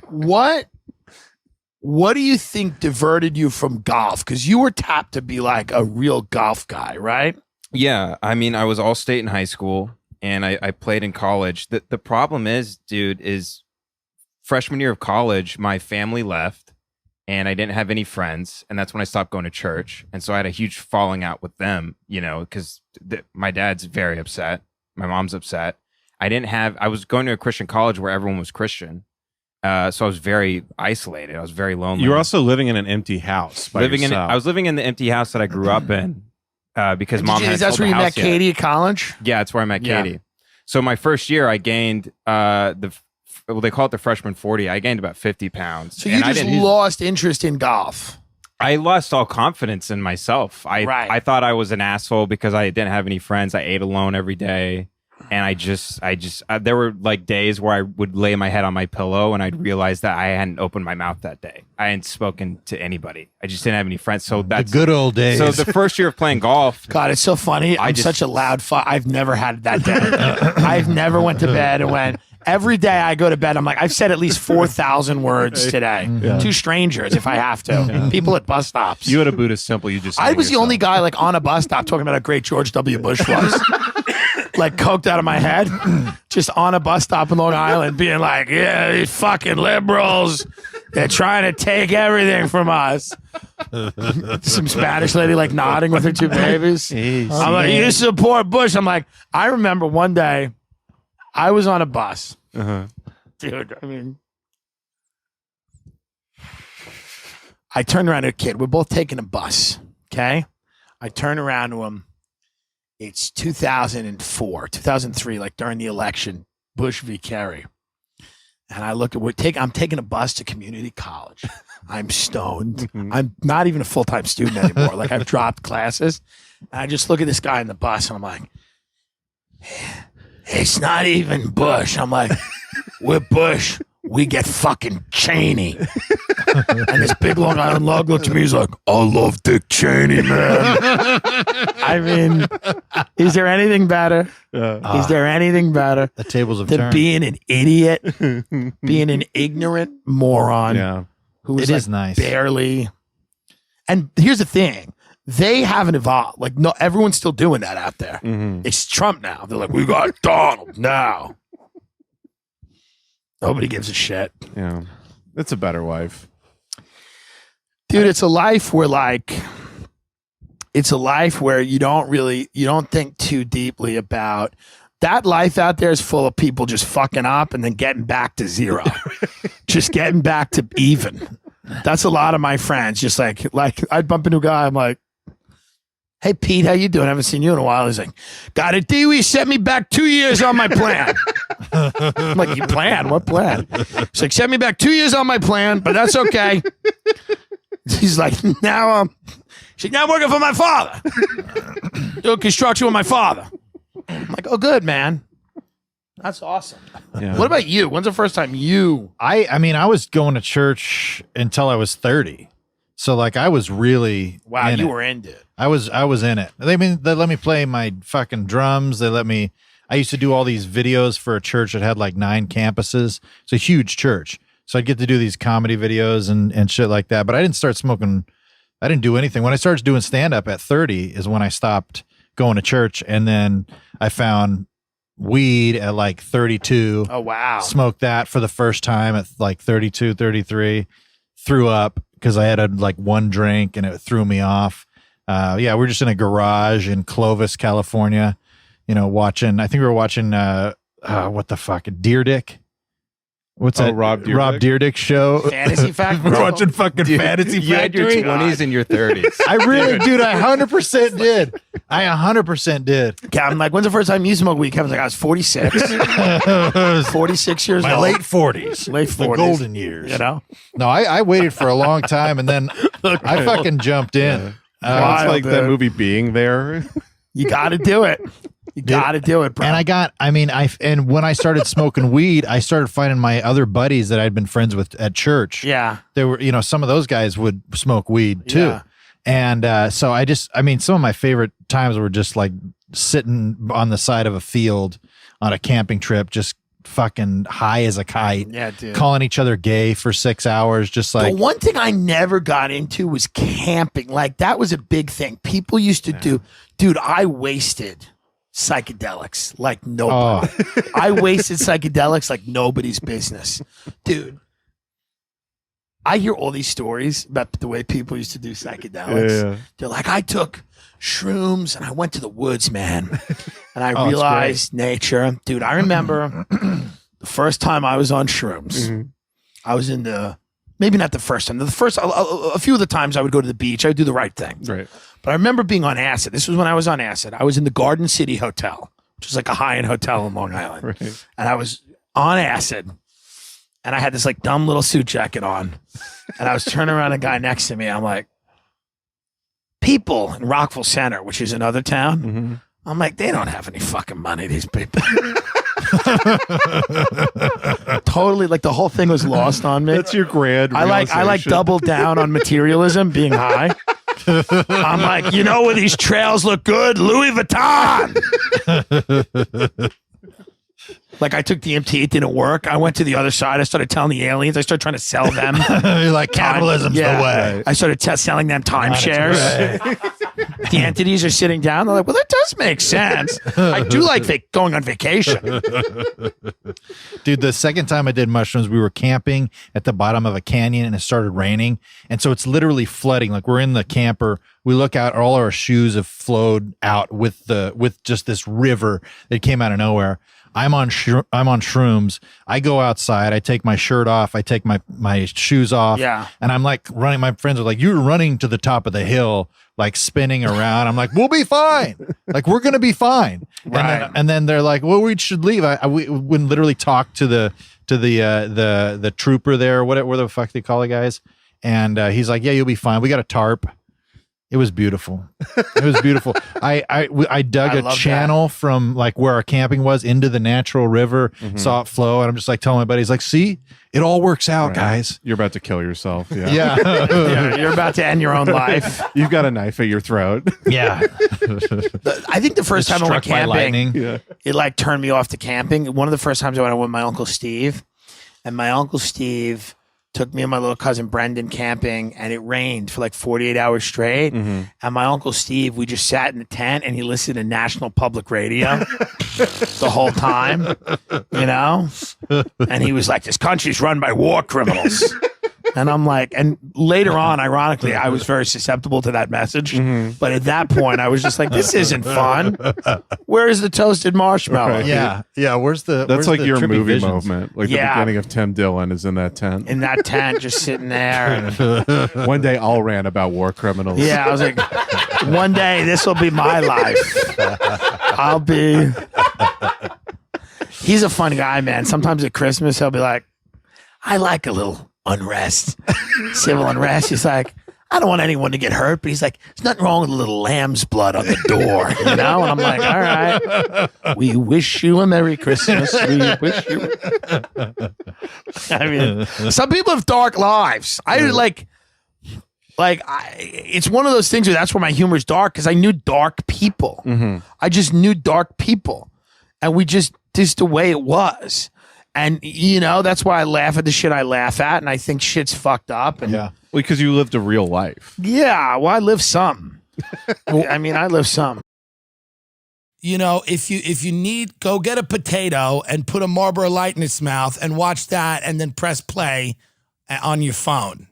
What do you think diverted you from golf? Because you were tapped to be like a real golf guy, right? Yeah, I mean, I was all state in high school, and I played in college. The problem is, dude, is freshman year of college, my family left, and I didn't have any friends, and that's when I stopped going to church. And so I had a huge falling out with them, you know, because my dad's very upset, my mom's upset. I was going to a Christian college where everyone was Christian. So I was very isolated. I was very lonely. You were also living in an empty house by yourself. I was living in the empty house that I grew up in because mom had That's where you met Katie at college? Yeah, that's where I met Katie. So my first year, I gained they call it the freshman 40. I gained about 50 pounds. So you just lost interest in golf. I lost all confidence in myself. I thought I was an asshole because I didn't have any friends. I ate alone every day. And there were like days where I would lay my head on my pillow and I'd realize that I hadn't opened my mouth that day. I hadn't spoken to anybody. I just didn't have any friends. So that's the good old days. So the first year of playing golf. God, it's so funny. I'm such a loud I've never had that day. I've never went to bed and went, every day I go to bed, I'm like, I've said at least 4,000 words today to strangers if I have to. People at bus stops. You at a Buddhist temple, you just. I was the only guy like on a bus stop talking about how great George W. Bush was. Like coked out of my head, just on a bus stop in Long Island, being like, yeah, these fucking liberals, they're trying to take everything from us. Some Spanish lady like nodding with her two babies. I'm like, you support Bush. I'm like, I remember one day I was on a bus. Dude, I mean, I turned around to a kid. We're both taking a bus, okay? I turn around to him. It's 2004, 2003, like during the election, Bush v. Kerry. And I look at, I'm taking a bus to community college. I'm stoned. I'm not even a full-time student anymore. Like I've dropped classes. And I just look at this guy in the bus and I'm like, it's not even Bush. I'm like, with Bush, we get fucking Cheney. And this big Long Island lug looked at me. He's like, I love Dick Cheney, man. I mean, is there anything better? Is there anything better? The tables have than turned. Being an idiot, being an ignorant moron who is nice. Barely. And here's the thing. They haven't evolved. Like, no, everyone's still doing that out there. It's Trump now. They're like, we got Donald now. Nobody gives a shit. Yeah. It's a better life. Dude, it's a life where you don't think too deeply about that. Life out there is full of people just fucking up and then getting back to zero. Just getting back to even. That's a lot of my friends. Just like I'd bump into a guy, I'm like, hey, Pete, how you doing? I haven't seen you in a while. He's like, got it, Dewey set me back 2 years on my plan. I'm like, you plan? What plan? He's like, set me back 2 years on my plan, but that's okay. He's like, now I'm working for my father. Doing construction with my father. I'm like, oh, good, man. That's awesome. Yeah. What about you? When's the first time you? I mean, I was going to church until I was 30. So like I was really were into it. I was in it. They let me play my fucking drums. I used to do all these videos for a church that had like 9 campuses. It's a huge church. So I'd get to do these comedy videos and shit like that. But I didn't start smoking. I didn't do anything. When I started doing stand-up at 30 is when I stopped going to church. And then I found weed at like 32. Oh, wow. Smoked that for the first time at like 32, 33. Threw up because I had like one drink and it threw me off. We're just in a garage in Clovis, California, watching, I think we were watching, what the fuck, Deer Dick? What's that? Rob Dyrdek show. Fantasy Factory. We're watching fucking Fantasy Factory. You had your 20s and your 30s. I really, dude, I 100% did. I 100% did. Okay, I'm like, when's the first time you smoked weed? Kevin's like, I was 46. 46 years My old. late 40s. Late 40s. The golden years. No, I waited for a long time and then I fucking jumped in. It's like that movie Being There. You got to do it. You got to do it, bro. And when I started smoking weed, I started finding my other buddies that I'd been friends with at church. Yeah. There were, some of those guys would smoke weed too. Yeah. And so some of my favorite times were just like sitting on the side of a field on a camping trip, just fucking high as a kite. Yeah, dude. Calling each other gay for 6 hours, just like. The one thing I never got into was camping. Like, that was a big thing. People used to do. Dude, I wasted psychedelics like nobody. I wasted psychedelics like nobody's business. Dude, I hear all these stories about the way people used to do psychedelics. Yeah. They're like, I took shrooms and I went to the woods, man. And I realized nature. Dude, I remember the first time I was on shrooms. I was in maybe not the first time. A few of the times I would go to the beach. I would do the right thing. Right. But I remember being on acid. This was when I was on acid. I was in the Garden City Hotel, which is like a high-end hotel in Long Island. Right. And I was on acid. And I had this like dumb little suit jacket on. And I was turning around a guy next to me. I'm like, people in Rockville Center, which is another town. I'm like, they don't have any fucking money, these people. Totally, like the whole thing was lost on me. That's your grand I like doubled down on materialism, being high. I'm like, you know where these trails look good? Louis Vuitton. Like, I took DMT, it didn't work. I went to the other side. I started telling the aliens. I started trying to sell them. You're like, capitalism's the way. I started selling them timeshares. The entities are sitting down. They're like, well, that does make sense. I do like going on vacation. Dude, the second time I did mushrooms, we were camping at the bottom of a canyon and it started raining. And so it's literally flooding. Like, we're in the camper. We look out, all our shoes have flowed out with just this river that came out of nowhere. I'm on shrooms. I go outside. I take my shirt off. I take my shoes off. Yeah. And I'm like running. My friends are like, you're running to the top of the hill, like spinning around. I'm like, we'll be fine. Like, we're going to be fine. Right. And then they're like, well, we should leave. We wouldn't literally talk to the trooper there, whatever the fuck they call the guys. And he's like, yeah, you'll be fine. We got a tarp. It was beautiful. It was beautiful. I dug a channel from like where our camping was into the natural river, saw it flow, and I'm just like telling my buddies, like, see, it all works out, guys. You're about to kill yourself. Yeah. Yeah, you're about to end your own life. You've got a knife at your throat. Yeah. I think the first time I went camping, Yeah. it like turned me off to camping. One of the first times I went with my Uncle Steve, and my Uncle Steve took me and my little cousin Brendan camping, and it rained for like 48 hours straight. And my Uncle Steve, we just sat in the tent and he listened to National Public Radio the whole time, you know? And he was like, this country's run by war criminals. And I'm like, and later on, ironically, I was very susceptible to that message. But at that point, I was just like, this isn't fun. Where is the toasted marshmallow? Right. Yeah. Yeah. That's like your trippy movie visions? moment. Like the beginning of Tim Dillon is in that tent. In that tent, just sitting there. And, One day I'll rant about war criminals. yeah, I was like, one day this will be my life. I'll be. He's a fun guy, man. Sometimes at Christmas, he'll be like, I like a little unrest, civil unrest. He's like, I don't want anyone to get hurt, but he's like, there's nothing wrong with a little lamb's blood on the door, you know? And I'm like, all right, we wish you a Merry Christmas. We wish you. I mean, some people have dark lives. It's one of those things where that's where my humor is dark, because I knew dark people. I just knew dark people, and we just the way it was. And, you know, that's why I laugh at the shit I laugh at, and I think shit's fucked up. And Well, because you lived a real life. yeah, well, I live some. I mean, I live some. You know, if you need, go get a potato and put a Marlboro Light in its mouth and watch that, and then press play on your phone.